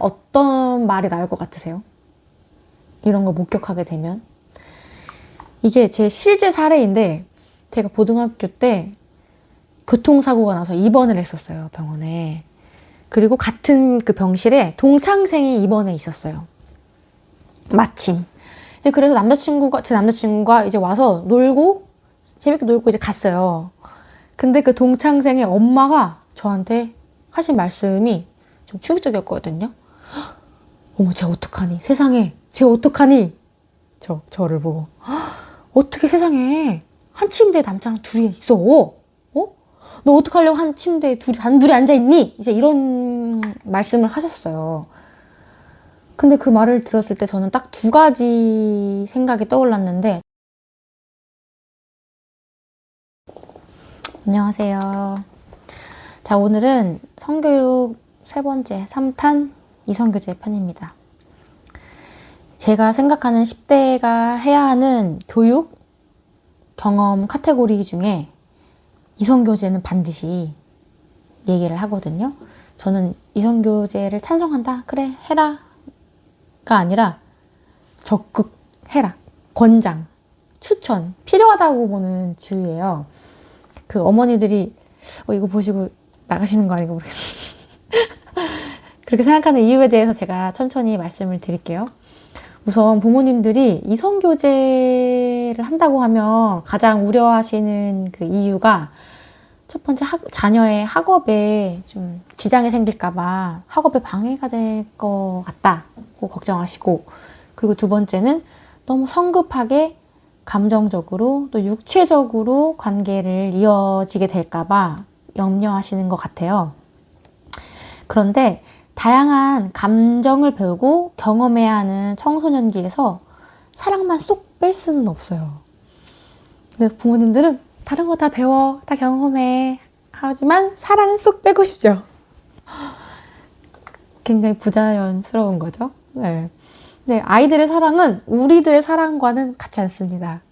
어떤 말이 나올 것 같으세요? 이런 걸 목격하게 되면. 이게 제 실제 사례인데, 제가 고등학교 때 교통사고가 나서 입원을 했었어요, 병원에. 그리고 같은 그 병실에 동창생이 입원해 있었어요. 마침. 이제 그래서 제 남자친구가 이제 와서 놀고, 재밌게 놀고 이제 갔어요. 근데 그 동창생의 엄마가 저한테 하신 말씀이 좀 충격적이었거든요. 어머, 쟤 어떡하니? 세상에, 쟤 어떡하니? 저를 보고. 어떻게 세상에 한 침대에 남자랑 둘이 있어? 어? 너 어떡하려고 한 침대에 단둘이 앉아있니? 이제 이런 말씀을 하셨어요. 근데 그 말을 들었을 때 저는 딱 두 가지 생각이 떠올랐는데, 안녕하세요. 자, 오늘은 성교육 세 번째 3탄 이성교재 편입니다. 제가 생각하는 10대가 해야 하는 교육 경험 카테고리 중에 이성교재는 반드시 얘기를 하거든요. 저는 이성교재를 찬성한다. 그래, 해라. 가 아니라 적극 해라. 권장, 추천, 필요하다고 보는 주의예요. 그 어머니들이 이거 보시고 나가시는 거 아닌가 모르겠어요. 그렇게 생각하는 이유에 대해서 제가 천천히 말씀을 드릴게요. 우선 부모님들이 이성교제를 한다고 하면 가장 우려하시는 그 이유가 첫 번째 자녀의 학업에 좀 지장이 생길까봐 학업에 방해가 될 것 같다고 걱정하시고, 그리고 두 번째는 너무 성급하게 감정적으로 또 육체적으로 관계를 이어지게 될까봐 염려하시는 것 같아요. 그런데 다양한 감정을 배우고 경험해야 하는 청소년기에서 사랑만 쏙 뺄 수는 없어요. 근데 부모님들은 다른 거 다 배워, 다 경험해 하지만 사랑은 쏙 빼고 싶죠. 굉장히 부자연스러운 거죠. 네. 네, 아이들의 사랑은 우리들의 사랑과는 같지 않습니다.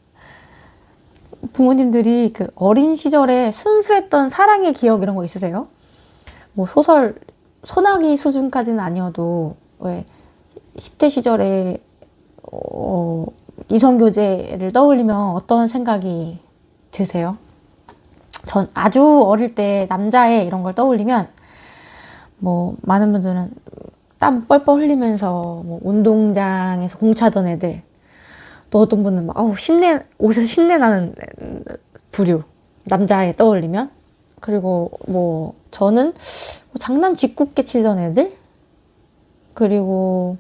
부모님들이 그 어린 시절에 순수했던 사랑의 기억 이런 거 있으세요? 뭐 소설 소나기 수준까지는 아니어도 왜 10대 시절에 이성교제를 떠올리면 어떤 생각이 드세요? 전 아주 어릴 때 남자애 이런 걸 떠올리면 뭐 많은 분들은 땀 뻘뻘 흘리면서 뭐 운동장에서 공차던 애들, 또 어떤 분은 막 옷에서 신내 나는 부류 남자애 떠올리면, 그리고 뭐 저는 장난 짓궂게 치던 애들, 그리고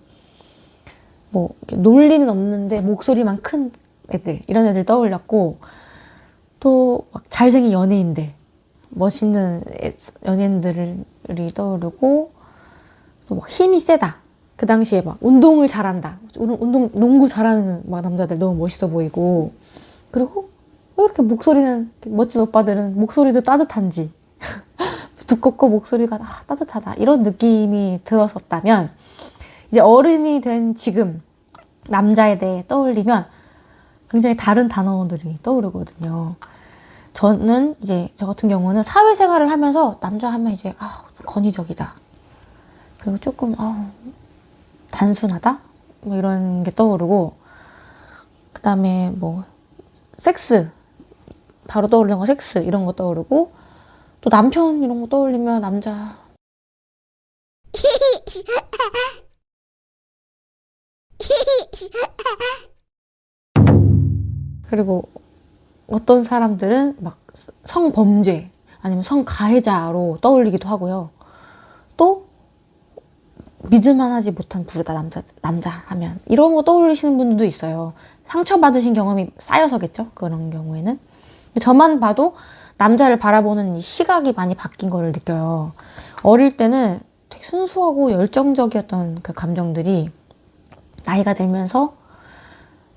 뭐 논리는 없는데 목소리만 큰 애들, 이런 애들 떠올렸고, 또 막 잘생긴 연예인들, 멋있는 연예인들이 떠오르고, 또 막 힘이 세다. 그 당시에 막 운동을 잘한다. 농구 잘하는 막 남자들 너무 멋있어 보이고, 그리고 왜 이렇게 목소리는, 멋진 오빠들은 목소리도 따뜻한지, 두껍고 목소리가 따뜻하다. 이런 느낌이 들었었다면, 이제 어른이 된 지금 남자에 대해 떠올리면 굉장히 다른 단어들이 떠오르거든요. 저는 이제 저 같은 경우는 사회생활을 하면서 남자 하면 이제 권위적이다. 그리고 조금 단순하다? 뭐 이런 게 떠오르고, 그 다음에 뭐 섹스, 바로 떠오르는 거 섹스 이런 거 떠오르고, 또 남편 이런 거 떠올리면 남자 그리고 어떤 사람들은 막 성범죄 아니면 성가해자로 떠올리기도 하고요. 또 믿을만하지 못한 부류다, 남자 하면. 이런 거 떠올리시는 분들도 있어요. 상처받으신 경험이 쌓여서겠죠, 그런 경우에는. 저만 봐도 남자를 바라보는 이 시각이 많이 바뀐 거를 느껴요. 어릴 때는 되게 순수하고 열정적이었던 그 감정들이 나이가 들면서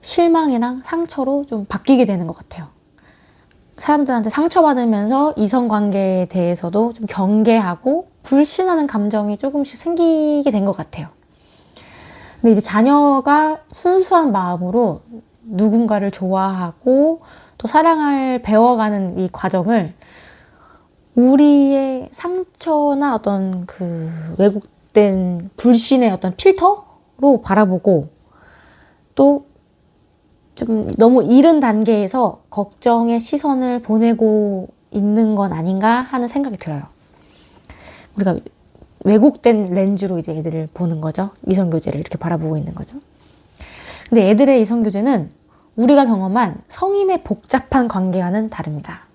실망이랑 상처로 좀 바뀌게 되는 것 같아요. 사람들한테 상처받으면서 이성관계에 대해서도 좀 경계하고 불신하는 감정이 조금씩 생기게 된 것 같아요. 근데 이제 자녀가 순수한 마음으로 누군가를 좋아하고 또 사랑을 배워가는 이 과정을 우리의 상처나 어떤 그 왜곡된 불신의 어떤 필터로 바라보고 또 좀 너무 이른 단계에서 걱정의 시선을 보내고 있는 건 아닌가 하는 생각이 들어요. 우리가 왜곡된 렌즈로 이제 애들을 보는 거죠. 이성교제를 이렇게 바라보고 있는 거죠. 근데 애들의 이성교제는 우리가 경험한 성인의 복잡한 관계와는 다릅니다.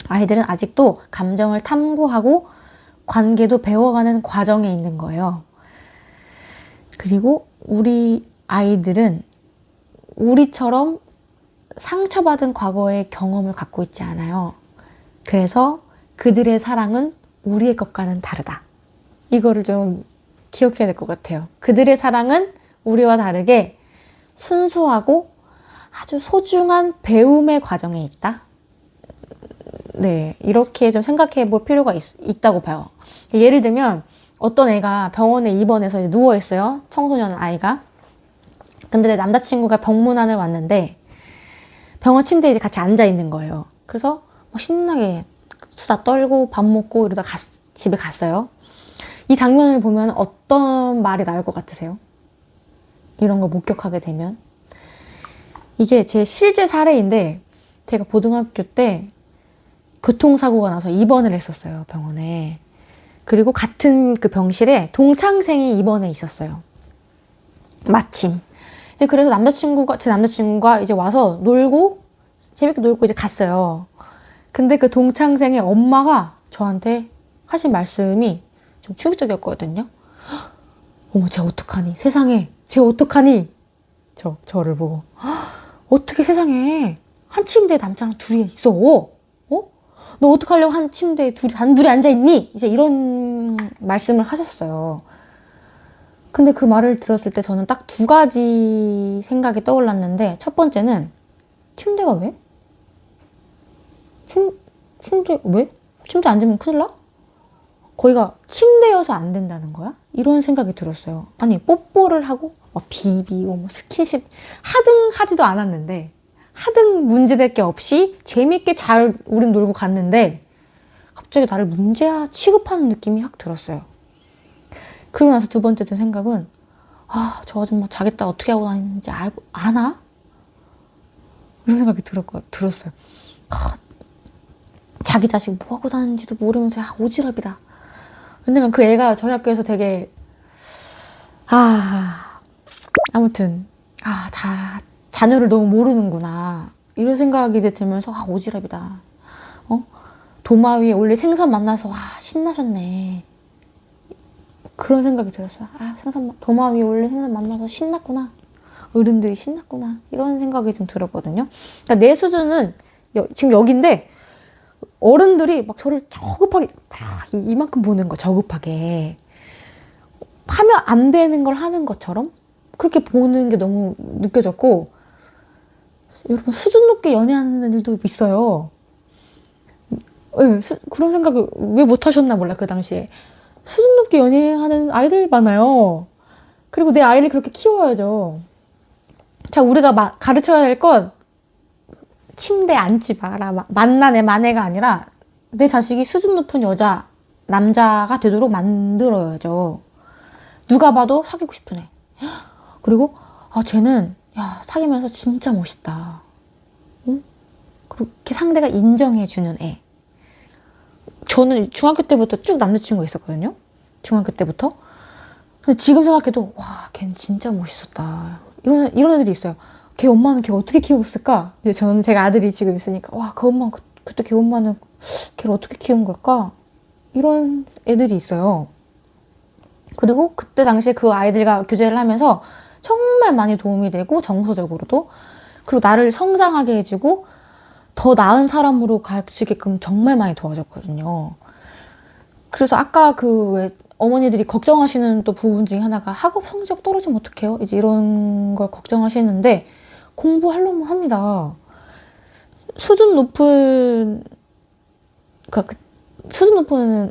아이들은 아직도 감정을 탐구하고 관계도 배워가는 과정에 있는 거예요. 그리고 우리 아이들은 우리처럼 상처받은 과거의 경험을 갖고 있지 않아요. 그래서 그들의 사랑은 우리의 것과는 다르다. 이거를 좀 기억해야 될 것 같아요. 그들의 사랑은 우리와 다르게 순수하고 아주 소중한 배움의 과정에 있다. 네, 이렇게 좀 생각해 볼 필요가 있다고 봐요. 예를 들면 어떤 애가 병원에 입원해서 이제 누워있어요. 청소년 아이가. 근데 내 남자친구가 병문안을 왔는데 병원 침대에 이제 같이 앉아있는 거예요. 그래서 신나게 수다 떨고 밥 먹고 이러다 집에 갔어요. 이 장면을 보면 어떤 말이 나올 것 같으세요? 이런 걸 목격하게 되면. 이게 제 실제 사례인데 제가 고등학교 때 교통사고가 나서 입원을 했었어요, 병원에. 그리고 같은 그 병실에 동창생이 입원해 있었어요. 마침. 이제 그래서 제 남자친구가 이제 와서 재밌게 놀고 이제 갔어요. 근데 그 동창생의 엄마가 저한테 하신 말씀이 좀 충격적이었거든요. 어머, 쟤 어떡하니? 세상에, 쟤 어떡하니? 저를 보고. 어떻게 세상에 한 침대에 남자랑 둘이 있어? 너 어떡하려고 한 침대에 단둘이 앉아있니? 이제 이런 말씀을 하셨어요. 근데 그 말을 들었을 때 저는 딱 두 가지 생각이 떠올랐는데, 첫 번째는 침대가 왜? 침대 왜? 침대 앉으면 큰일 나? 거기가 침대여서 안 된다는 거야? 이런 생각이 들었어요. 아니, 뽀뽀를 하고 비비고 스킨십 하등 하지도 않았는데, 하등 문제될 게 없이 재밌게 잘 우린 놀고 갔는데 갑자기 나를 문제야 취급하는 느낌이 확 들었어요. 그러고 나서 두 번째 든 생각은 저 아줌마 자기 딸 어떻게 하고 다니는지 아나? 이런 생각이 들었어요. 자기 자식 뭐 하고 다니는지도 모르면서 오지랖이다. 왜냐면 그 애가 저희 학교에서 되게 아무튼 자녀를 너무 모르는구나 이런 생각이 들면서 오지랖이다. 도마 위에 원래 생선 만나서 신나셨네. 그런 생각이 들었어요. 도마 위에 원래 생선 만나서 신났구나. 어른들이 신났구나. 이런 생각이 좀 들었거든요. 그러니까 내 수준은 지금 여긴데 어른들이 막 저를 저급하게 이만큼 보는 거, 저급하게 하면 안 되는 걸 하는 것처럼 그렇게 보는 게 너무 느껴졌고, 여러분 수준 높게 연애하는 애들도 있어요. 네, 그런 생각을 왜 못하셨나 몰라. 그 당시에 수준 높게 연애하는 아이들 많아요. 그리고 내 아이를 그렇게 키워야죠. 자, 우리가 가르쳐야 될 건 침대에 앉지 마라, 만나네 마네가 아니라 내 자식이 수준 높은 남자가 되도록 만들어야죠. 누가 봐도 사귀고 싶은 애. 그리고 쟤는 사귀면서 진짜 멋있다. 응? 그렇게 상대가 인정해주는 애. 저는 중학교 때부터 쭉 남자친구가 있었거든요. 중학교 때부터. 근데 지금 생각해도 걔는 진짜 멋있었다. 이런 애들이 있어요. 걔 엄마는 걔 어떻게 키웠을까? 이제 저는 제가 아들이 지금 있으니까 그 엄마 그때 걔 엄마는 걔를 어떻게 키운 걸까? 이런 애들이 있어요. 그리고 그때 당시에 그 아이들과 교제를 하면서 정말 많이 도움이 되고, 정서적으로도. 그리고 나를 성장하게 해주고 더 나은 사람으로 가르치게끔 정말 많이 도와줬거든요. 그래서 아까 왜 어머니들이 걱정하시는 또 부분 중에 하나가 학업 성적 떨어지면 어떡해요? 이제 이런 걸 걱정하시는데 공부하려면 합니다. 수준 높은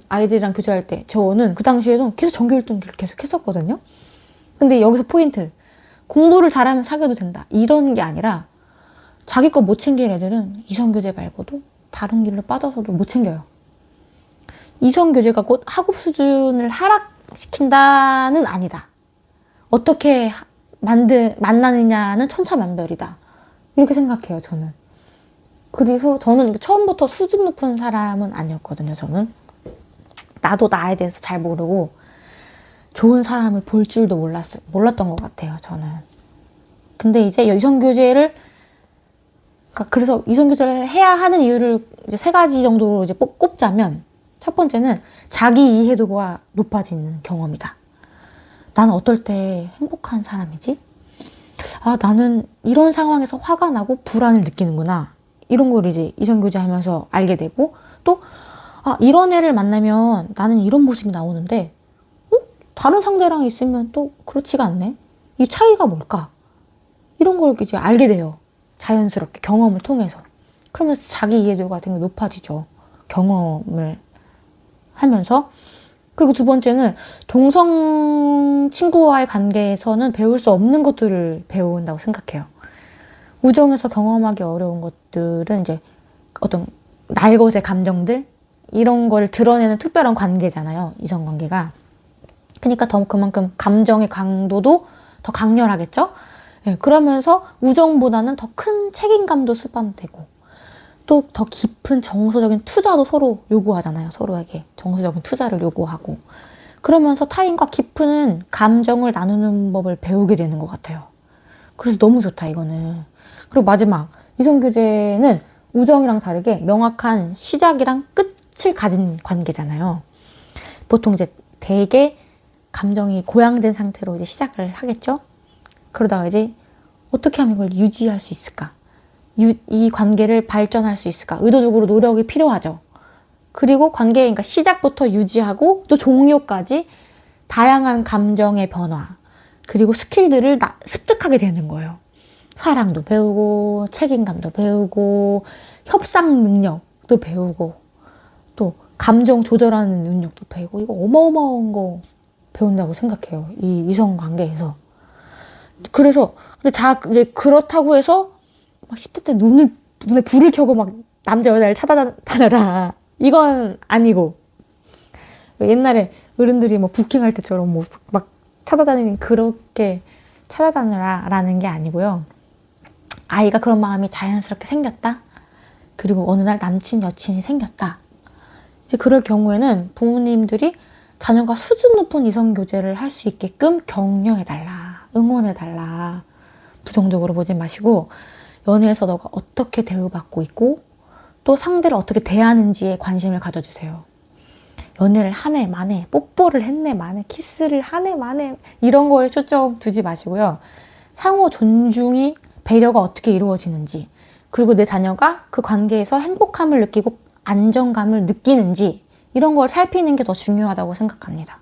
아이들이랑 교제할 때 저는 그 당시에도 계속 전교 1등을 계속 했었거든요. 근데 여기서 포인트. 공부를 잘하면 사귀어도 된다. 이런 게 아니라 자기 거 못 챙길 애들은 이성교제 말고도 다른 길로 빠져서도 못 챙겨요. 이성교제가 곧 학업 수준을 시킨다는 아니다. 어떻게 만나느냐는 천차만별이다. 이렇게 생각해요, 저는. 그래서 저는 처음부터 수준 높은 사람은 아니었거든요, 저는. 나도 나에 대해서 잘 모르고 좋은 사람을 볼 줄도 몰랐던 것 같아요, 저는. 근데 이제 이성교제를, 그래서 이성교제를 해야 하는 이유를 이제 3가지 정도로 이제 꼽자면, 첫 번째는 자기 이해도가 높아지는 경험이다. 나는 어떨 때 행복한 사람이지? 아, 나는 이런 상황에서 화가 나고 불안을 느끼는구나. 이런 걸 이제 이성교제 하면서 알게 되고, 또, 아, 이런 애를 만나면 나는 이런 모습이 나오는데, 다른 상대랑 있으면 또 그렇지가 않네? 이 차이가 뭘까? 이런 걸 이제 알게 돼요. 자연스럽게 경험을 통해서. 그러면서 자기 이해도가 되게 높아지죠. 경험을 하면서. 그리고 두 번째는 동성 친구와의 관계에서는 배울 수 없는 것들을 배운다고 생각해요. 우정에서 경험하기 어려운 것들은 이제 어떤 날것의 감정들? 이런 걸 드러내는 특별한 관계잖아요. 이성관계가. 그러니까 더 그만큼 감정의 강도도 더 강렬하겠죠? 예, 그러면서 우정보다는 더 큰 책임감도 수반되고, 또 더 깊은 정서적인 투자도 서로 요구하잖아요. 서로에게 정서적인 투자를 요구하고. 그러면서 타인과 깊은 감정을 나누는 법을 배우게 되는 것 같아요. 그래서 너무 좋다, 이거는. 그리고 마지막, 이성교제는 우정이랑 다르게 명확한 시작이랑 끝을 가진 관계잖아요. 보통 이제 되게 감정이 고양된 상태로 이제 시작을 하겠죠? 그러다가 이제 어떻게 하면 이걸 유지할 수 있을까? 이 관계를 발전할 수 있을까? 의도적으로 노력이 필요하죠. 그리고 그러니까 시작부터 유지하고 또 종료까지 다양한 감정의 변화, 그리고 스킬들을 습득하게 되는 거예요. 사랑도 배우고, 책임감도 배우고, 협상 능력도 배우고, 또 감정 조절하는 능력도 배우고, 이거 어마어마한 거 배운다고 생각해요. 이 이성 관계에서. 그래서, 근데 이제 그렇다고 해서 막 10대 때 눈에 불을 켜고 막 남자 여자를 찾아다녀라. 이건 아니고. 옛날에 어른들이 뭐 부킹할 때처럼 뭐 막 찾아다니는, 그렇게 찾아다녀라라는 게 아니고요. 아이가 그런 마음이 자연스럽게 생겼다. 그리고 어느 날 남친, 여친이 생겼다. 이제 그럴 경우에는 부모님들이 자녀가 수준 높은 이성교제를 할 수 있게끔 격려해달라. 응원해달라. 부정적으로 보지 마시고, 연애에서 너가 어떻게 대우받고 있고, 또 상대를 어떻게 대하는지에 관심을 가져주세요. 연애를 하네 마네, 뽀뽀를 했네 마네, 키스를 하네 마네, 이런 거에 초점 두지 마시고요. 상호 존중이, 배려가 어떻게 이루어지는지, 그리고 내 자녀가 그 관계에서 행복함을 느끼고 안정감을 느끼는지, 이런 걸 살피는 게 더 중요하다고 생각합니다.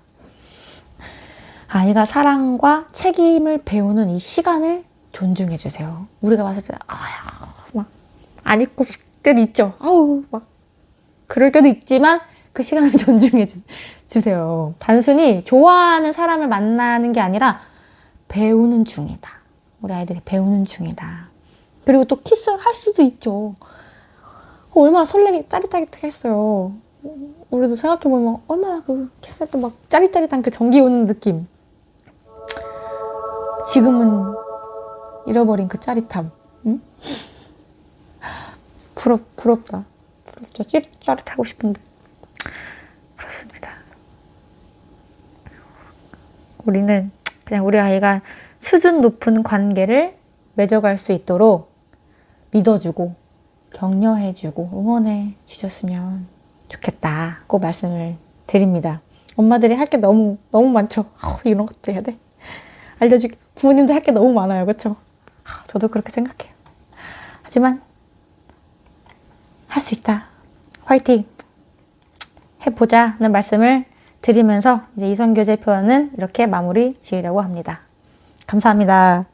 아이가 사랑과 책임을 배우는 이 시간을 존중해 주세요. 우리가 봤을 때 막 안 있고 싶을 때도 있죠. 아우 막 그럴 때도 있지만 그 시간을 존중해 주세요. 단순히 좋아하는 사람을 만나는 게 아니라 배우는 중이다. 우리 아이들이 배우는 중이다. 그리고 또 키스할 수도 있죠. 얼마나 설레게 짜릿짜릿하겠어요. 우리도 생각해보면 얼마나 그 키스할 때 막 짜릿짜릿한 그 전기 오는 느낌. 지금은 잃어버린 그 짜릿함. 응? 부럽다. 부럽죠. 짜릿하고 싶은데. 그렇습니다. 우리는 그냥 우리 아이가 수준 높은 관계를 맺어갈 수 있도록 믿어주고 격려해주고 응원해 주셨으면 좋겠다고 말씀을 드립니다. 엄마들이 할 게 너무 많죠. 이런 것도 해야 돼. 부모님들 할 게 너무 많아요. 그렇죠? 저도 그렇게 생각해요. 하지만 할 수 있다. 화이팅! 해보자는 말씀을 드리면서 이제 이성교제 표현은 이렇게 마무리 지으려고 합니다. 감사합니다.